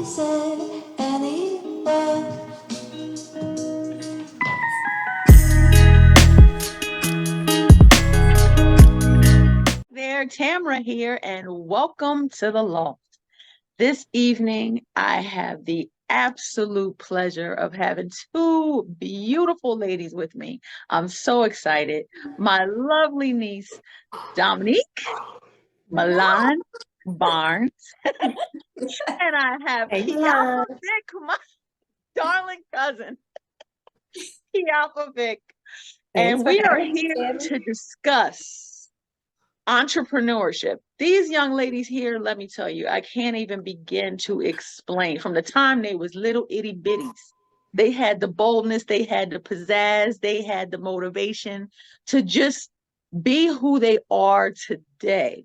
say anywhere. There, Tamara here, and welcome to the Loft. This evening, I have the absolute pleasure of having two beautiful ladies with me. I'm so excited. My lovely niece, Dominique Milan Barnes, and I have Hey, Kijafa Vick, my darling cousin, Kijafa Vick. thanks And for we are having me, here Tammy. to discuss entrepreneurship. These young ladies here, let me tell you, I can't even begin to explain. From the time they was little itty bitties, they had the boldness, they had the pizzazz, they had the motivation to just be who they are today.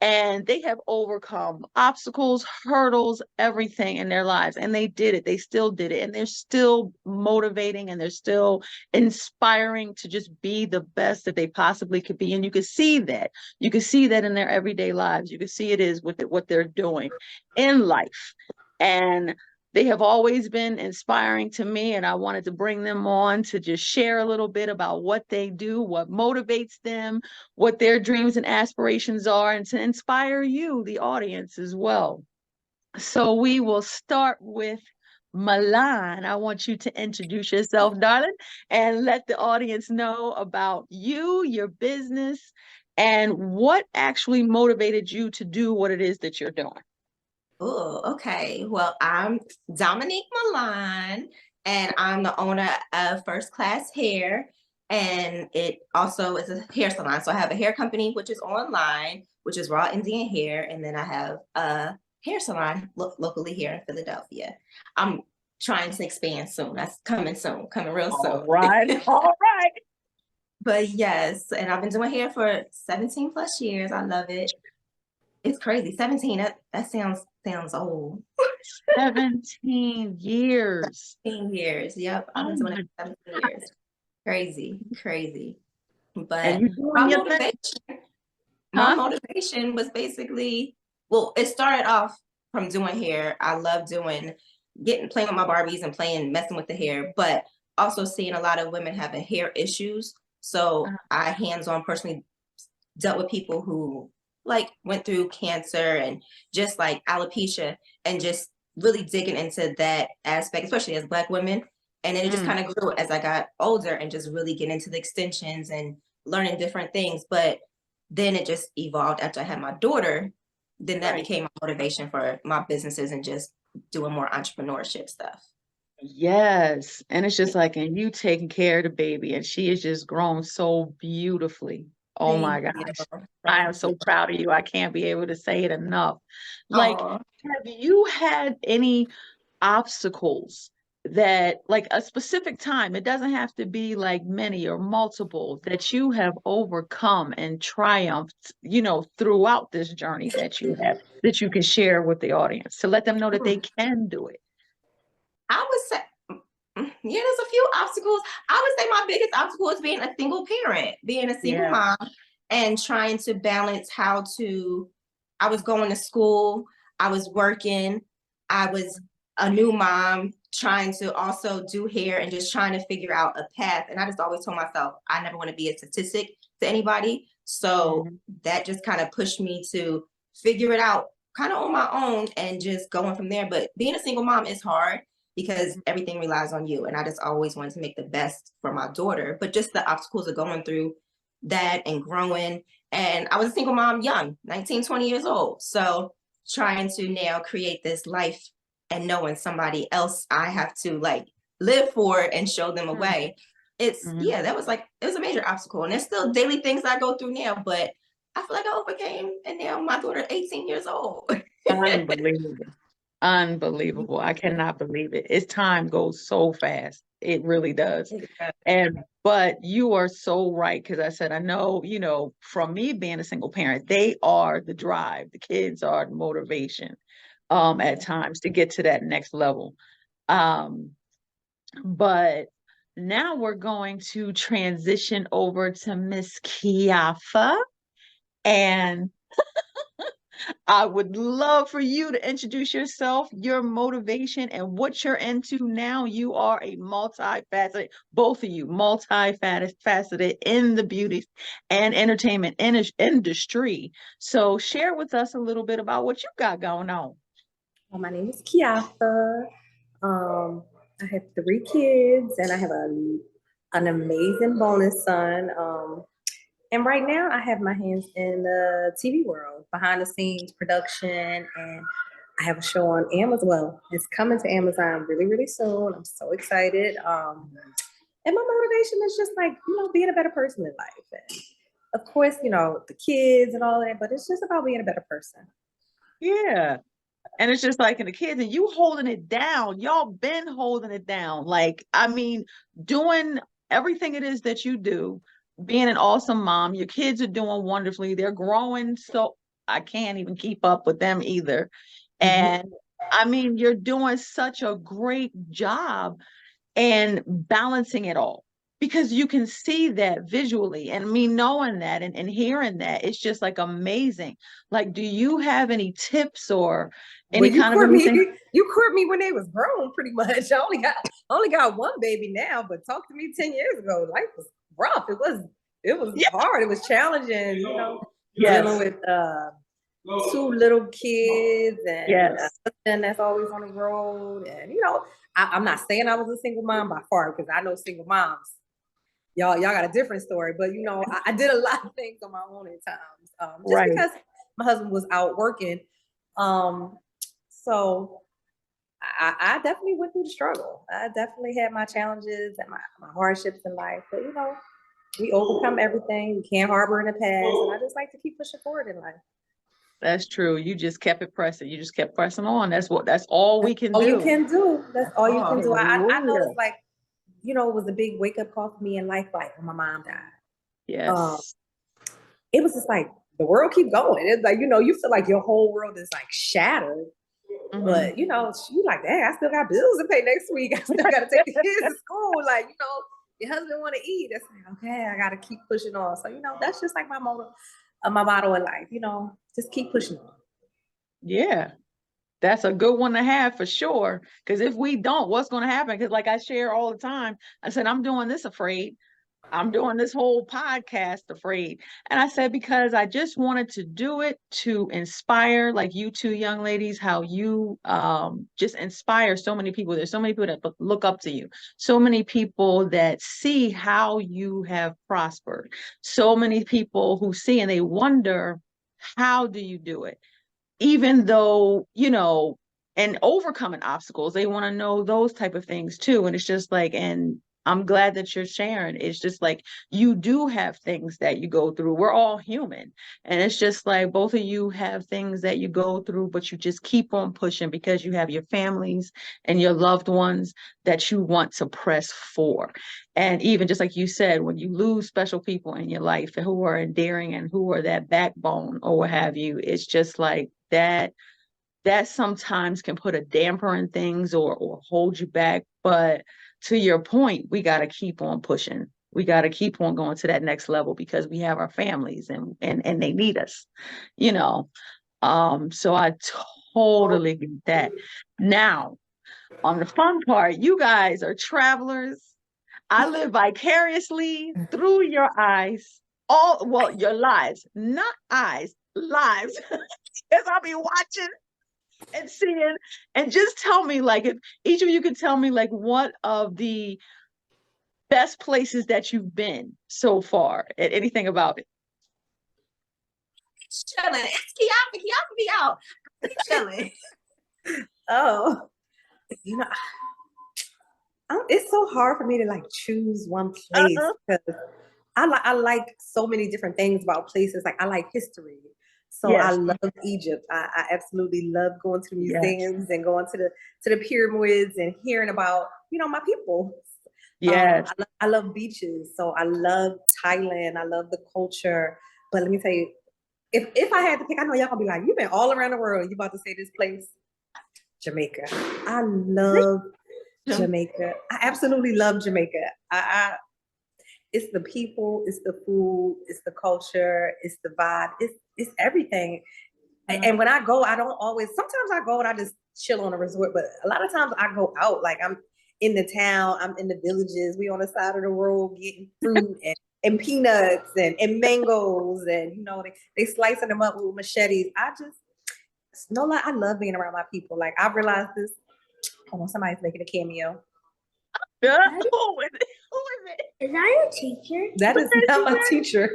And they have overcome obstacles, hurdles, everything in their lives. And they did it. They still did it. And they're still motivating and they're still inspiring to just be the best that they possibly could be. And you can see that. You can see that in their everyday lives. You can see it is with what they're doing in life. And they have always been inspiring to me, and I wanted to bring them on to just share a little bit about what they do, what motivates them, what their dreams and aspirations are, and to inspire you, the audience, as well. So we will start with Milan. I want you to introduce yourself, darling, and let the audience know about you, your business, and what actually motivated you to do what it is that you're doing. Oh, okay. Well, I'm Dominique Milan, and I'm the owner of First Class Hair, and it also is a hair salon. So I have a hair company, which is online, which is Raw Indian Hair, and then I have a hair salon locally here in Philadelphia. I'm trying to expand soon. That's coming soon, coming real All soon. right, all right. But yes, and I've been doing hair for 17 plus years. I love it. It's crazy. 17, that sounds old. 17 years. 17 years. Yep. I've Oh been doing it my for 17 God. years. Crazy, crazy. And But you my doing your thing? motivation, my Huh? motivation was basically, well, it started off from doing hair. I love playing with my Barbies and messing with the hair, but also seeing a lot of women having hair issues. So I hands-on personally dealt with people who like went through cancer and just like alopecia and just really digging into that aspect, especially as Black women. And then it just kind of grew as I got older and just really get into the extensions and learning different things. But then it just evolved after I had my daughter. Then that Right. became my motivation for my businesses and just doing more entrepreneurship stuff. Yes. And it's just like, and you taking care of the baby, and she has just grown so beautifully. Oh my Thank you. gosh. I am Thank you. so proud of you. I can't be able to say it enough. Like, Oh, have you had any obstacles that, like a specific time, it doesn't have to be like many or multiple, that you have overcome and triumphed, throughout this journey that you have, that you can share with the audience to let them know that they can do it? I would say, yeah, there's a few obstacles. I would say my biggest obstacle is being a single parent, being a single Yeah. mom, and trying to balance I was going to school, I was working, I was a new mom, trying to also do hair and just trying to figure out a path. And I just always told myself, I never want to be a statistic to anybody. So Mhm. that just kind of pushed me to figure it out kind of on my own and just going from there. But being a single mom is hard because everything relies on you. And I just always wanted to make the best for my daughter, but just the obstacles of going through that and growing. And I was a single mom young, 19, 20 years old. So trying to now create this life and knowing somebody else I have to like live for and show them a way. Mhm. It was a major obstacle. And there's still daily things I go through now, but I feel like I overcame. And now my daughter 18 years old. Unbelievable. Unbelievable. I cannot believe it. Its time goes so fast. It really does. But you are so right, because I said, I know, from me being a single parent, they are the drive. The kids are the motivation, at times to get to that next level. Um, but now we're going to transition over to Miss Kiafa. And I would love for you to introduce yourself, your motivation, and what you're into now. You are a multifaceted, both of you, multifaceted in the beauty and entertainment industry. So share with us a little bit about what you got going on. Well, my name is Kijafa. I have 3 kids, and I have an amazing bonus son. And right now, I have my hands in the TV world, behind the scenes production, and I have a show on Amazon. Well, it's coming to Amazon really, really soon. I'm so excited. And my motivation is just like, being a better person in life. And of course, the kids and all that, but it's just about being a better person. Yeah. And it's just like in the kids, and you holding it down. Y'all been holding it down. Like, I mean, doing everything it is that you do, being an awesome mom. Your kids are doing wonderfully. They're growing. So I can't even keep up with them either. And I mean, you're doing such a great job and balancing it all because you can see that visually, and me knowing that and hearing that, it's just like amazing. Like, do you have any tips or any Well, you kind of court me. anything? You court me when they was grown, pretty much. I only got one baby now, but talk to me 10 years ago. Life was rough. It was Yeah. hard. It was challenging. Yes. Dealing with 2 little kids and Yes. a husband that's always on the road. And I'm not saying I was a single mom by far, because I know single moms. Y'all got a different story, but I did a lot of things on my own at times, just Right. because my husband was out working. So I definitely went through the struggle. I definitely had my challenges and my hardships in life, but we overcome everything. We can't harbor in the past, and I just like to keep pushing forward in life. That's true. You just kept it pressing. You just kept pressing on. That's all we can All do. you can do. That's all you can do. I know Hallelujah. it's like, it was a big wake up call for me in life, like when my mom died. Yes. It was just like the world keep going. It's like, you feel like your whole world is like shattered. Mhm. But you like, dang, I still got bills to pay next week. I still got to take the kids to school. Like, your husband want to eat. That's like, okay, I got to keep pushing on. So that's just like my motto in life. Just keep pushing on. Yeah. That's a good one to have for sure. Because if we don't, what's going to happen? Because like I share all the time, I said, I'm doing this afraid. I'm doing this whole podcast afraid. And I said, because I just wanted to do it to inspire, like you two young ladies, how you just inspire so many people. There's so many people that look up to you, so many people that see how you have prospered, so many people who see and they wonder, how do you do it? Even though, and overcoming obstacles, they want to know those type of things too. And it's just like, and I'm glad that you're sharing. It's just like, you do have things that you go through. We're all human. And it's just like both of you have things that you go through, but you just keep on pushing because you have your families and your loved ones that you want to press for. And even just like you said, when you lose special people in your life who are endearing and who are that backbone or what have you, it's just like that sometimes can put a damper in things or hold you back. But to your point, we got to keep on pushing. We got to keep on going to that next level because we have our families and they need us, So I totally get that. Now, on the fun part, you guys are travelers. I live vicariously through your eyes, your lives, not eyes, lives. Because I'll be watching and seeing, and just tell me, like, if each of you could tell me, like, what of the best places that you've been so far, and anything about it. Chilling. It's Kijafa. Kijafa be out. Chilling. Oh, it's so hard for me to like choose one place because I like so many different things about places. Like I like history. So Yes. I love Egypt. I absolutely love going to the Yes. museums and going to the pyramids and hearing about, my people. Yes. I love beaches. So I love Thailand. I love the culture. But let me tell you, if I had to pick, I know y'all gonna be like, you've been all around the world. You about to say this place? Jamaica. I love Jamaica. I absolutely love Jamaica. It's the people, it's the food, it's the culture, it's the vibe, it's everything. And when I go, I don't always, sometimes I go and I just chill on a resort, but a lot of times I go out, like I'm in the town, I'm in the villages, we on the side of the road getting fruit and peanuts and mangoes, and they slicing them up with machetes. No lie, I love being around my people. Like I realized this. Hold on, somebody's making a cameo. Who is it? Who is it? Is that your teacher? That is not my teacher.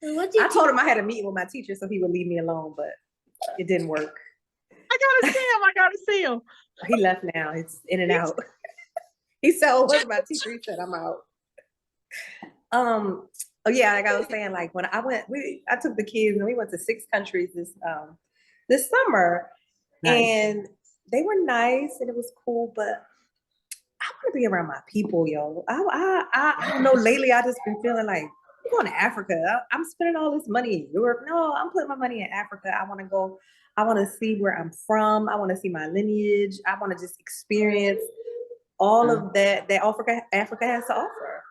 What I told him I had a meeting with my teacher so he would leave me alone, but it didn't work. I gotta see him. I gotta see him. He left now. It's in and out. He said, "Oh, where's my teacher?" He said, "I'm out." Oh yeah, like I was saying, like when I went, I took the kids and we went to 6 countries this summer, and they were nice and it was cool, but I want to be around my people, yo. I don't know. Lately, I just been feeling like I'm going to Africa. I'm spending all this money in Europe. No, I'm putting my money in Africa. I want to go. I want to see where I'm from. I want to see my lineage. I want to just experience all of that Africa has to offer.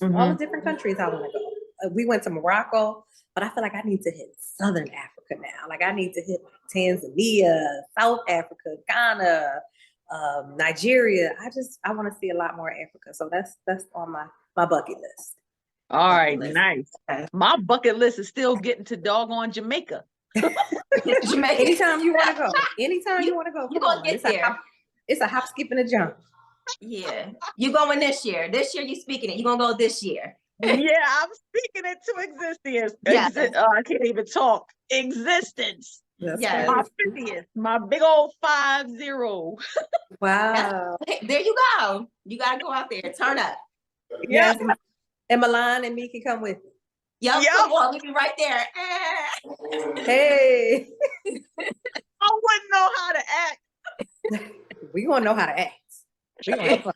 All the different countries I want to go. We went to Morocco, but I feel like I need to hit Southern Africa now. Like I need to hit Tanzania, South Africa, Ghana, Nigeria. I want to see a lot more Africa. So that's on my bucket list. All right, nice. My bucket list is still getting to doggone Jamaica. Jamaica. Anytime you want to go. Anytime you want to go. You gonna get there. It's a hop, skip, and a jump. Yeah. You going this year. This year you speaking it. You gonna go this year. Yeah, I'm speaking it to existence. Yes. I can't even talk. Existence. Yes. My 50th. My big old 50. Wow. There you go. You gotta go out there. Turn up. Yes. And Milan and me can come with you. Yep. Come on, we be right there. Hey. I wouldn't know how to act. We gonna know how to act. We gonna have fun.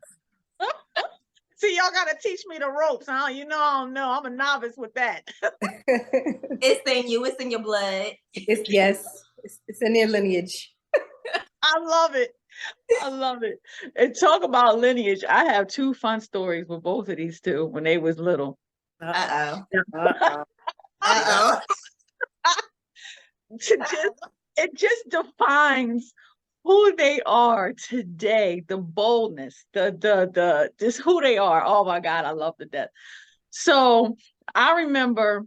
See, y'all gotta teach me the ropes, huh? I don't know. I'm a novice with that. It's in you. It's in your blood. It's in their lineage. I love it. I love it. And talk about lineage. I have 2 fun stories with both of these 2 when they was little. It just defines who they are today, the boldness, the just who they are. Oh my God, I love the death. So I remember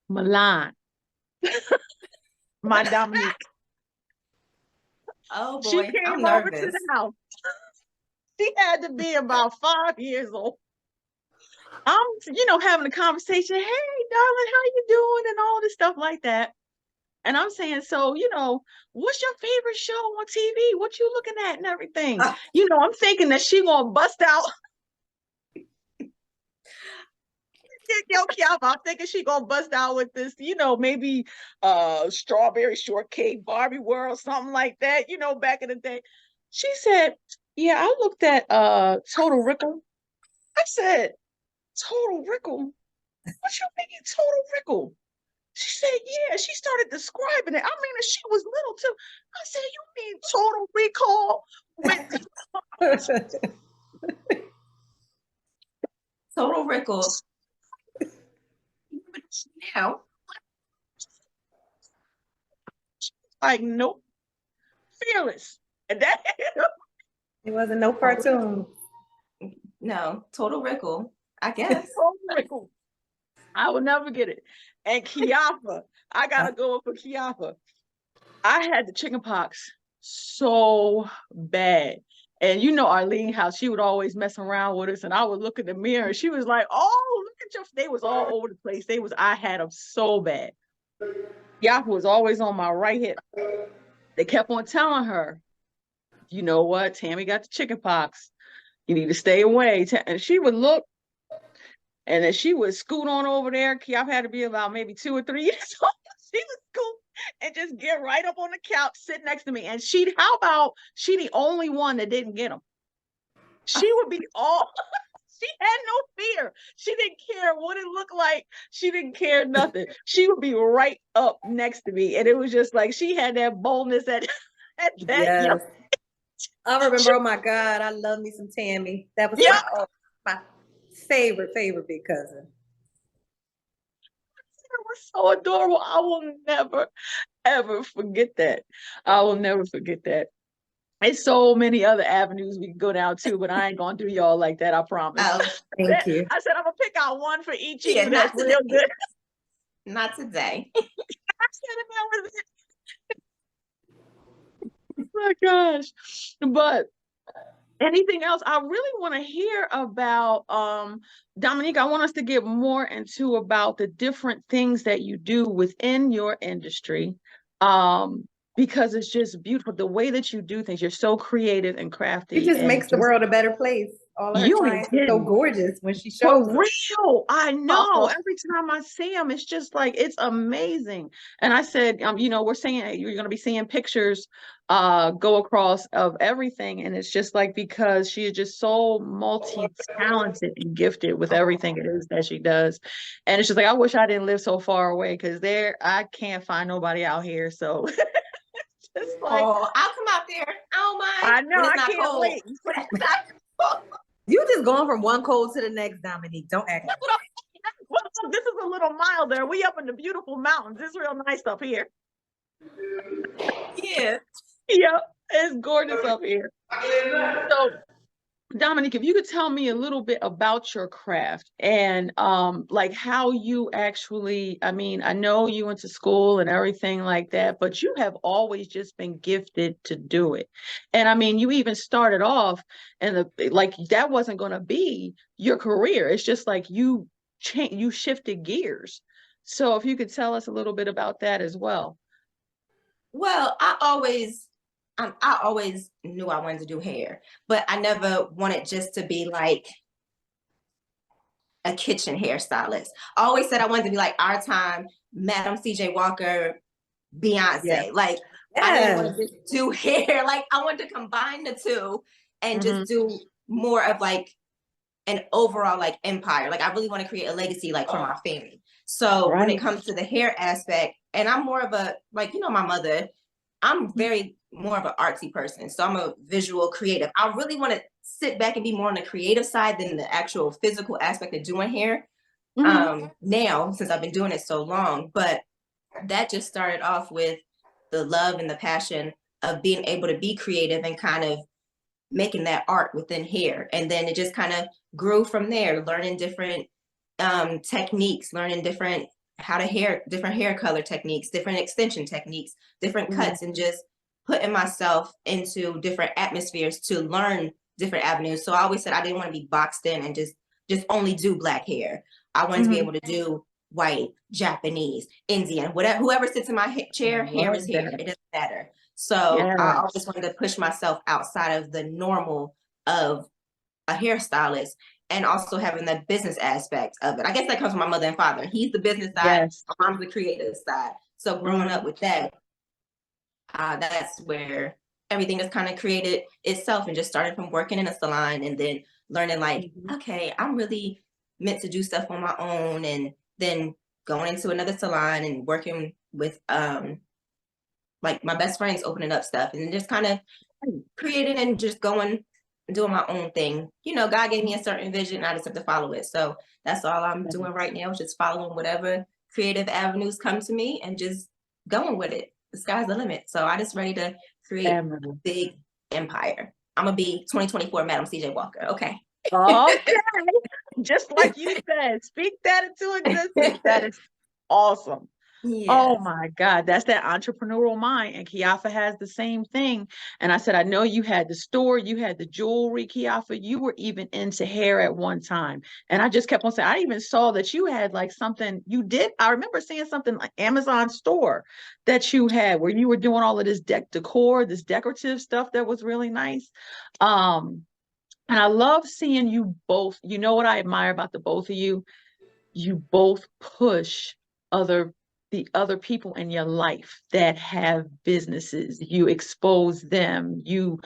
Milan, my Dominique. Oh boy, She came I'm over nervous. to the house. She had to be about 5 years old. I'm, having a conversation. Hey, darling, how you doing? And all this stuff like that. And I'm saying, so, what's your favorite show on TV? What you looking at and everything? I'm thinking that she gonna bust out. Yo, Kijafa, I'm thinking she gonna bust out with this, maybe strawberry shortcake, Barbie World, something like that, back in the day. She said, yeah, I looked at Total Rickle. I said, Total Rickle? What you mean Total Rickle? She said, yeah, she started describing it. I mean, she was little too. I said, you mean Total Recall with Total Rickle. Now. like, nope, Fearless. And that It wasn't no cartoon. No, Total Rickle. I guess. Total Rickle. I will never get it. And Kijafa, I gotta go for Kijafa. I had the chicken pox so bad. And Arlene, how she would always mess around with us, and I would look in the mirror and she was like, oh, look at they was all over the place. I had them so bad. Kijafa was always on my right hip. They kept on telling her, you know what, Tammy got the chicken pox. You need to stay away. And she would look, and then she would scoot on over there. Kijafa had to be about maybe 2 or 3 years old. She would scoot and just get right up on the couch, sit next to me. And how about she the only one that didn't get them? She would be she had no fear. She didn't care what it looked like. She didn't care nothing. She would be right up next to me. And it was just like, she had that boldness at that young. I remember, oh my God, I love me some Tammy. That was my favorite big cousin. was so adorable. I will never, ever forget that. I will never forget that. There's so many other avenues we can go down too, but I ain't gonna do y'all like that, I promise. Oh, Thank you. I said I'm gonna pick out one for each of yeah, you that's not real today. good. Not today. I said that was oh my gosh. But anything else? I really want to hear about Dominique. I want us to get more into about the different things that you do within your industry. Because it's just beautiful the way that you do things. You're so creative and crafty. It just and makes the world a better place. All of her you ain't clients are so kidding. gorgeous when she For shows them. real, I know. Oh, Every time I see them, it's just like it's amazing. And I said, we're saying you're going to be seeing pictures, go across of everything, and it's just like because she is just so multi-talented and gifted with everything it is that she does, and it's just like I wish I didn't live so far away because I can't find nobody out here. So it's just like I'll come out there. I don't mind. I know When it's I not can't cold. wait. When it's not cold. You just going from one cold to the next, Dominique. Don't act like Well, this is a little milder. We up in the beautiful mountains. It's real nice up here. Yeah. Yep, it's gorgeous up here. So, Dominique, if you could tell me a little bit about your craft and like how you actually, I mean, I know you went to school and everything like that, but you have always just been gifted to do it. And I mean, you even started off and like that wasn't going to be your career. It's just like you shifted gears. So if you could tell us a little bit about that as well. Well, I always knew I wanted to do hair, but I never wanted just to be like a kitchen hairstylist. I always said I wanted to be like our time, Madam CJ Walker, Beyonce. Yeah. Like I didn't want to just do hair. Like I wanted to combine the two and just do more of like an overall like empire. Like I really want to create a legacy like for my family. So when it comes to the hair aspect, and I'm more of a like, my mother, I'm very more of an artsy person. So I'm a visual creative. I really want to sit back and be more on the creative side than the actual physical aspect of doing hair. Now, since I've been doing it so long, but that just started off with the love and the passion of being able to be creative and kind of making that art within hair. And then it just kind of grew from there, learning different techniques, learning different hair color techniques, different extension techniques, different cuts, and just putting myself into different atmospheres to learn different avenues. So I always said I didn't want to be boxed in and just only do black hair. I wanted to be able to do white, Japanese, Indian, whatever, whoever sits in my chair, hair is hair. It doesn't matter. So I always wanted to push myself outside of the normal of a hairstylist and also having the business aspect of it. I guess that comes from my mother and father. He's the business side, my mom's the creative side. So growing up with that, that's where everything has kind of created itself and just started from working in a salon and then learning like, okay, I'm really meant to do stuff on my own, and then going into another salon and working with like my best friends opening up stuff and just kind of creating and just doing my own thing. God gave me a certain vision and I just have to follow it. So that's all I'm doing right now, just following whatever creative avenues come to me and just going with it. The sky's the limit. So I just ready to create a big empire. I'm gonna be 2024 Madam CJ Walker. Okay. Okay. Just like you said, speak that into existence. That is awesome. Yes. Oh my God, that's that entrepreneurial mind. And Kijafa has the same thing. And I said, I know you had the store, you had the jewelry, Kijafa, you were even into hair at one time. And I just kept on saying, I even saw that you had like something you did. I remember seeing something like Amazon store that you had where you were doing all of this decor, this decorative stuff that was really nice. And I love seeing you both. You know what I admire about the both of you? You both push the other people in your life that have businesses. You expose them. You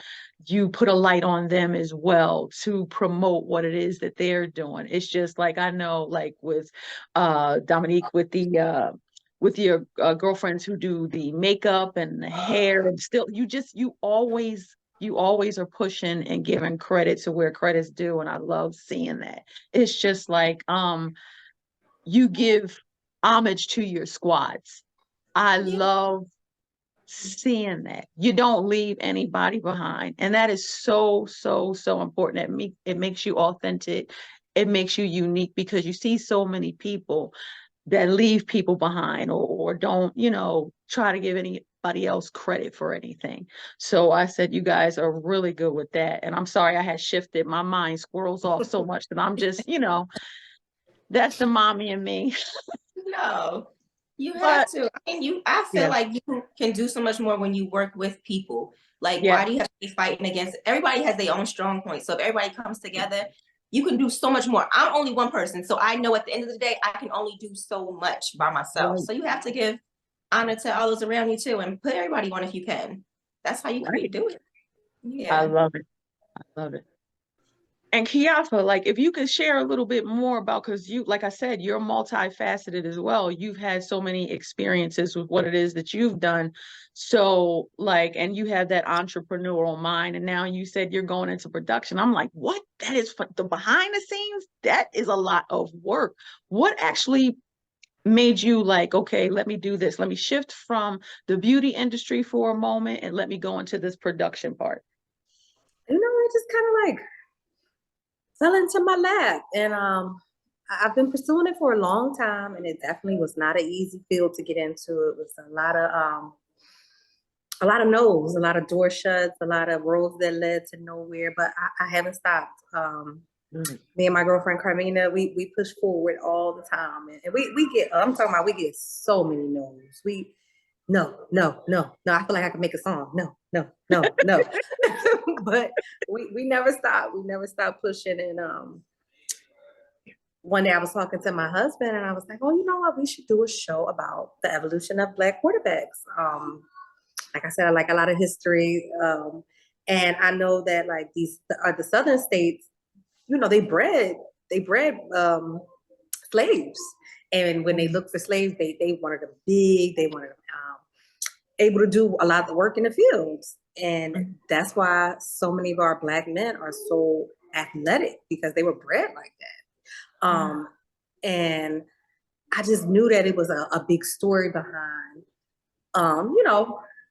put a light on them as well to promote what it is that they're doing. It's just like I know, like with Dominique, with your girlfriends who do the makeup and the hair, and still you always are pushing and giving credit to where credit's due. And I love seeing that. It's just like, you give homage to your squads. I love seeing that you don't leave anybody behind, and that is so important. It makes you authentic, it makes you unique, because you see so many people that leave people behind, or don't, try to give anybody else credit for anything. So I said you guys are really good with that, and I'm sorry I had shifted. My mind squirrels off so much that I'm just, that's the mommy in me. No, you have But to. I feel yeah, like you can do so much more when you work with people. Like, yeah, why do you have to be fighting against? Everybody has their own strong points. So if everybody comes together, you can do so much more. I'm only one person, so I know at the end of the day, I can only do so much by myself. right, So you have to give honor to all those around you too, and put everybody on if you can. That's how you right. do it. I Yeah. love it. I love it. And Kijafa, like, if you could share a little bit more about, because you, like I said, you're multifaceted as well. You've had so many experiences with what it is that you've done. So, like, and you have that entrepreneurial mind, and now you said you're going into production. I'm like, what? That is the behind the scenes. That is a lot of work. What actually made you like, okay, let me do this. Let me shift from the beauty industry for a moment and let me go into this production part. It just kind of like fell into my lap, and I've been pursuing it for a long time, and it definitely was not an easy field to get into. It was a lot of no's, a lot of door shuts, a lot of roads that led to nowhere, but I haven't stopped. Me and my girlfriend Carmina, we push forward all the time, and we get, I'm talking about, we get so many no's. No. I feel like I could make a song. No. But we never stop. We never stop pushing. And one day I was talking to my husband, and I was like, oh, you know what? We should do a show about the evolution of Black quarterbacks. Like I said, I like a lot of history. And I know that like these are the southern states, they bred slaves. And when they looked for slaves, they wanted them big, they wanted them able to do a lot of the work in the fields. And that's why so many of our Black men are so athletic, because they were bred like that. And I just knew that it was a big story behind,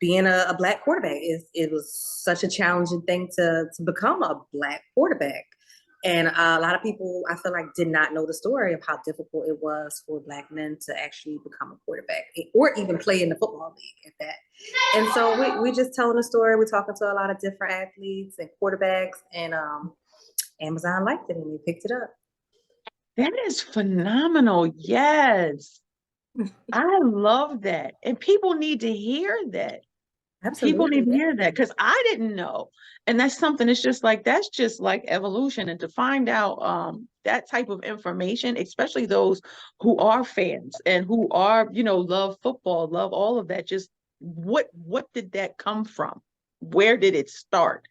being a Black quarterback. It was such a challenging thing to become a Black quarterback. And a lot of people, I feel like, did not know the story of how difficult it was for Black men to actually become a quarterback, or even play in the football league at that. And so we just telling the story. We're talking to a lot of different athletes and quarterbacks, and Amazon liked it and they picked it up. That is phenomenal. Yes. I love that. And people need to hear that. People need to hear that, because I didn't know. And that's something, that's just like evolution. And to find out that type of information, especially those who are fans and who are, love football, love all of that, just what did that come from? Where did it start?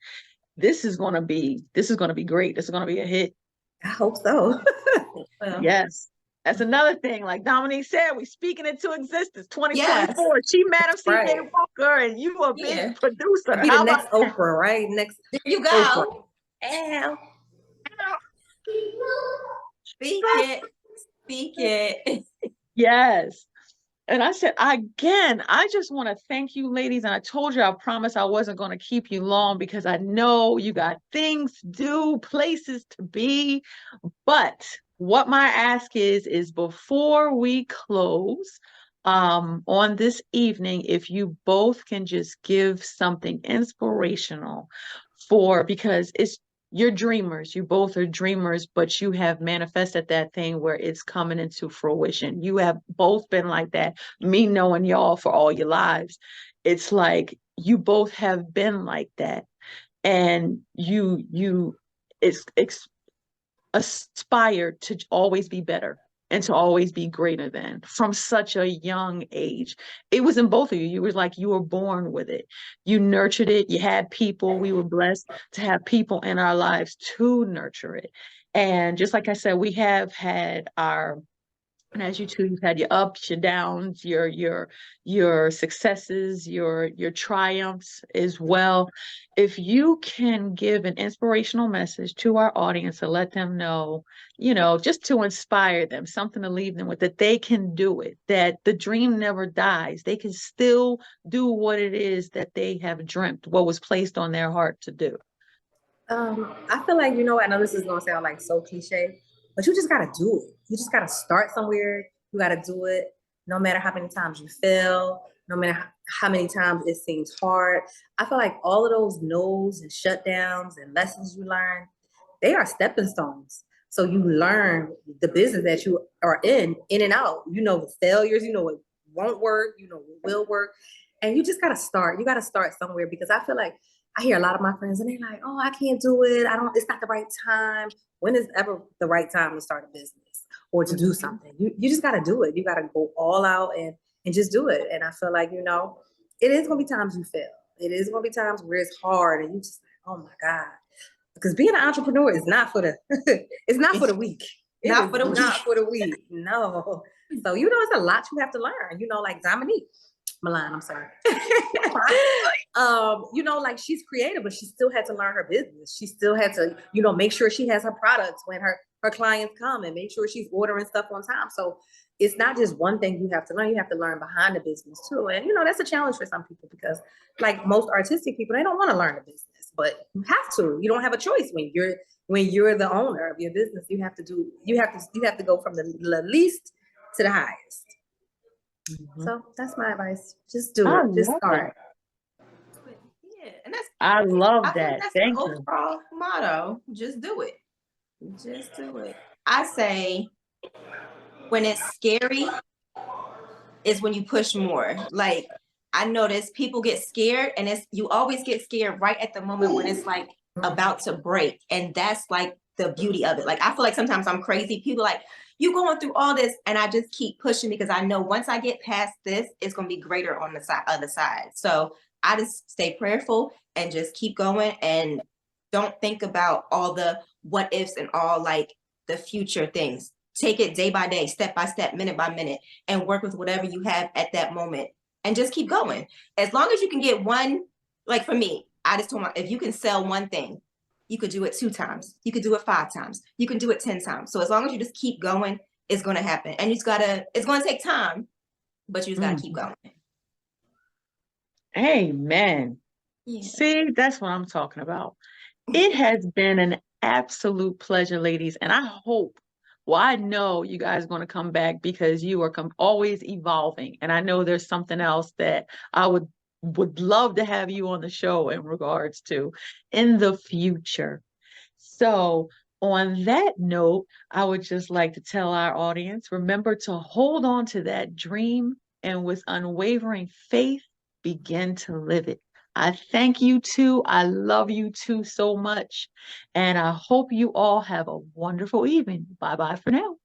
This is going to be great. This is going to be a hit. I hope so. Well, Yes. That's another thing. Like Dominique said, we speaking into existence. 2024. yes. She Madam C.J. Right. Walker, and you a big Yeah. producer. I'll be the next Oprah, right? Next. There you Oprah. go. Ow. Speak it. Yes. And I said, again, I just want to thank you, ladies. And I told you, I promised I wasn't going to keep you long, because I know you got things to do, places to be. But what my ask is before we close on this evening, if you both can just give something inspirational because you're dreamers. You both are dreamers, but you have manifested that thing where it's coming into fruition. You have both been like that. Me knowing y'all for all your lives, it's like you both have been like that, and you aspire to always be better and to always be greater than, from such a young age. It was in both of you. You were like, you were born with it. You nurtured it. You had people. We were blessed to have people in our lives to nurture it. And just like I said, we have had our And as you too, you've had your ups, your downs, your successes, your triumphs as well. If you can give an inspirational message to our audience to let them know, just to inspire them, something to leave them with, that they can do it, that the dream never dies. They can still do what it is that they have dreamt, what was placed on their heart to do. I feel like, I know this is gonna sound like so cliche, but you just gotta do it. You just gotta start somewhere. You gotta do it, no matter how many times you fail, no matter how many times it seems hard. I feel like all of those no's and shutdowns and lessons you learn, they are stepping stones. So you learn the business that you are in and out. You know the failures, you know what won't work, you know what will work. And you just gotta start. You gotta start somewhere, because I feel like I hear a lot of my friends and they're like, oh, I can't do it. It's not the right time. When is ever the right time to start a business or to do something? You just got to do it. You got to go all out and just do it. And I feel like, it is going to be times you fail. It is going to be times where it's hard and you just like, oh my God. Because being an entrepreneur is not for the, it's not for the weak. Not for the weak. Not for the weak. No. So, it's a lot you have to learn, like Dominique Milan, I'm sorry. Like she's creative, but she still had to learn her business. She still had to, make sure she has her products when her clients come, and make sure she's ordering stuff on time. So it's not just one thing you have to learn. You have to learn behind the business too. And that's a challenge for some people, because like most artistic people, they don't want to learn the business, but you have to. You don't have a choice when you're the owner of your business. You have to go from the least to the highest. Mhm. So that's my advice. Just do it. Just start. Yeah, and that's I love I think that. that's Thank the you. overall motto. Just do it. Just do it. I say when it's scary is when you push more. Like I notice people get scared, and you always get scared right at the moment when it's like about to break. And that's like the beauty of it. Like I feel like sometimes I'm crazy. People like, you going through all this, and I just keep pushing because I know once I get past this, it's gonna be greater on the other side. So I just stay prayerful and just keep going, and don't think about all the what ifs and all like the future things. Take it day by day, step by step, minute by minute, and work with whatever you have at that moment, and just keep going. As long as you can get one, like for me, I just told if you can sell one thing, you could do it 2 times, you could do it 5 times, you can do it 10 times. So as long as you just keep going, it's going to happen. And it's going to take time, but you just got to keep going. Amen. Yeah. See, that's what I'm talking about. It has been an absolute pleasure, ladies. And I know you guys are going to come back, because you are always evolving. And I know there's something else that I would love to have you on the show in regards to in the future. So on that note, I would just like to tell our audience, remember to hold on to that dream, and with unwavering faith, begin to live it. I thank you too. I love you too so much. And I hope you all have a wonderful evening. Bye-bye for now.